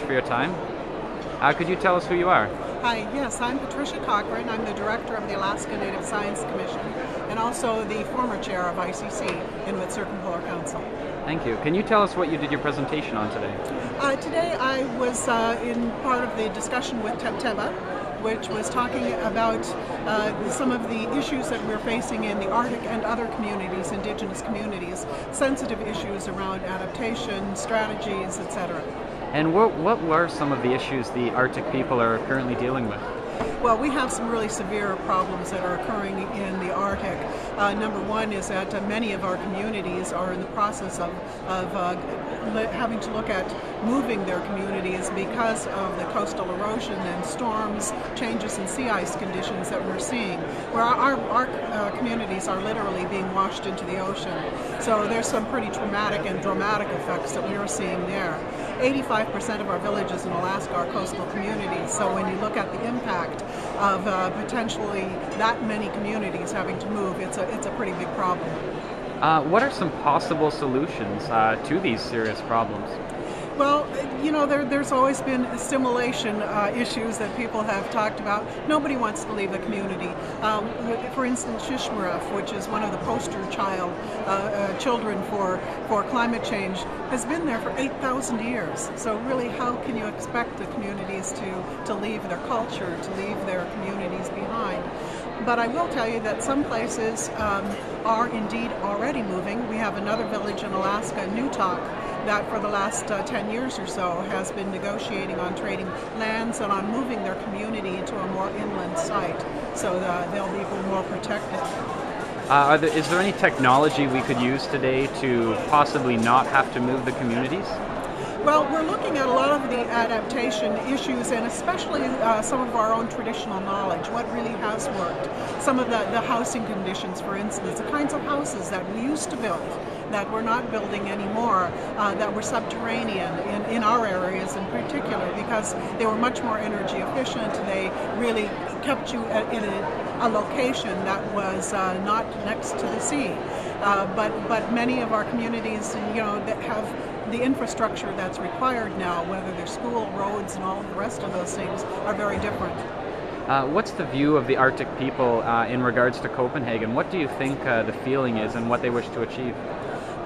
for your time. Could you tell us who you are? Hi, yes, I'm Patricia Cochran. I'm the director of the Alaska Native Science Commission and also the former chair of ICC, Inuit Circumpolar Council. Thank you. Can you tell us what you did your presentation on today? Today I was in part of the discussion with Tebteba, which was talking about some of the issues that we're facing in the Arctic and other communities, Indigenous communities, sensitive issues around adaptation, strategies, etc. And what were some of the issues the Arctic people are currently dealing with? Well, we have some really severe problems that are occurring in the Arctic. Number one is that many of our communities are in the process of having to look at moving their communities because of the coastal erosion and storms, changes in sea ice conditions that we're seeing, where our communities are literally being washed into the ocean. So there's some pretty traumatic and dramatic effects that we are seeing there. 85% of our villages in Alaska are coastal communities, so when you look at the impact of potentially that many communities having to move, it's a pretty big problem. What are some possible solutions to these serious problems? Well, you know, there's always been assimilation issues that people have talked about. Nobody wants to leave a community. For instance, Shishmaref, which is one of the poster children for climate change, has been there for 8,000 years. So really, how can you expect the communities to leave their culture, to leave their communities behind? But I will tell you that some places are indeed already moving. We have another village in Alaska, Newtok, that for the last 10 years or so has been negotiating on trading lands and on moving their community to a more inland site so that they'll be more protected. Is there any technology we could use today to possibly not have to move the communities? Well, we're looking at a lot of the adaptation issues and especially some of our own traditional knowledge, what really has worked. Some of the housing conditions, for instance, the kinds of houses that we used to build that we're not building anymore, that were subterranean in our areas in particular because they were much more energy efficient. They really kept you in a location that was not next to the sea. But many of our communities, you know, that have the infrastructure that's required now, whether they're school, roads, and all of the rest of those things, are very different. What's the view of the Arctic people in regards to Copenhagen? What do you think the feeling is and what they wish to achieve?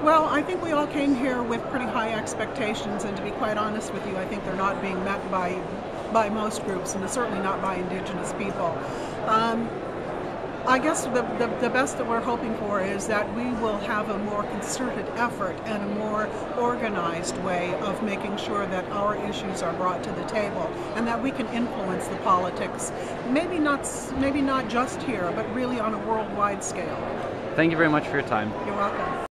Well, I think we all came here with pretty high expectations, and to be quite honest with you, I think they're not being met by most groups, and certainly not by Indigenous people. I guess the best that we're hoping for is that we will have a more concerted effort and a more organized way of making sure that our issues are brought to the table and that we can influence the politics, maybe not just here, but really on a worldwide scale. Thank you very much for your time. You're welcome.